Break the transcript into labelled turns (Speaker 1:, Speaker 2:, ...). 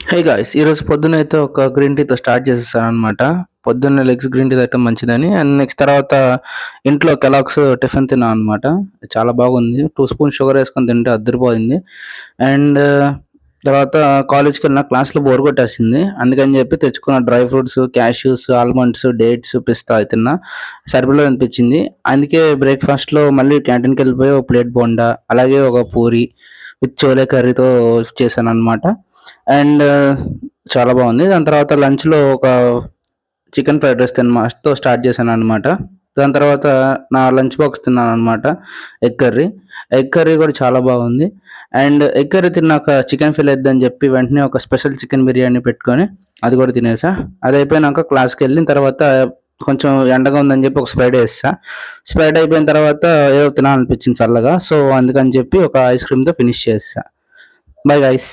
Speaker 1: Hey guys! ఈరోజు పొద్దునైతే ఒక green టీతో start చేసేసాననమాట. పొద్దున్నే లెగ్స్ గ్రీన్ టీ తాగటం మంచిదని. అండ్ నెక్స్ట్ తర్వాత ఇంట్లో కెలాగ్స్ టిఫిన్ తిన్నాననమాట. చాలా బాగుంది. 2 స్పూన్స్ షుగర్ ఏసుకొని తింటే అద్దరిపోయింది. అండ్ తర్వాత కాలేజ్‌కెళ్ళిన క్లాస్‌లో బోర్ కొట్టేసింది. అందుకని చెప్పి తెచ్చుకున్న dry fruits, cashews, almonds, dates, పిస్తా అయి తిన్నా. సరిపోలేదనిపించింది. అందుకే బ్రేక్‌ఫాస్ట్‌లో మళ్ళీ క్యాంటీన్‌కెళ్ళిపోయి ఒక ప్లేట్ బోండా, అలాగే ఒక పూరి విత్ చోలే కర్రీతో చేశాననమాట. అండ్ చాలా బాగుంది. దాని తర్వాత లంచ్‌లో ఒక చికెన్ ఫ్రైడ్ రైస్ తినమాతో స్టార్ట్ చేశాననమాట. దాని తర్వాత నా లంచ్ బాక్స్ తిన్నాననమాట. Egg curry. ఎగ్ కర్రీ కూడా చాలా బాగుంది. అండ్ ఎగ్ కర్రీ తిన్నాక చికెన్ ఫిల్ అయిద్దని చెప్పి వెంటనే ఒక స్పెషల్ చికెన్ బిర్యానీ పెట్టుకొని అది కూడా తినేసా. అదయిపోయినాక క్లాస్‌కెళ్ళిన తర్వాత కొంచెం ఎండగా ఉందని చెప్పి ఒక స్ప్రైట్ ఏసేసా. స్ప్రైట్ అయిపోయిన తర్వాత ఏదో తినాలనిపించింది చల్లగా. సో, అందుకని చెప్పి ఒక ఐస్ క్రీమ్‌తో ఫినిష్ చేసేసా. Bye guys.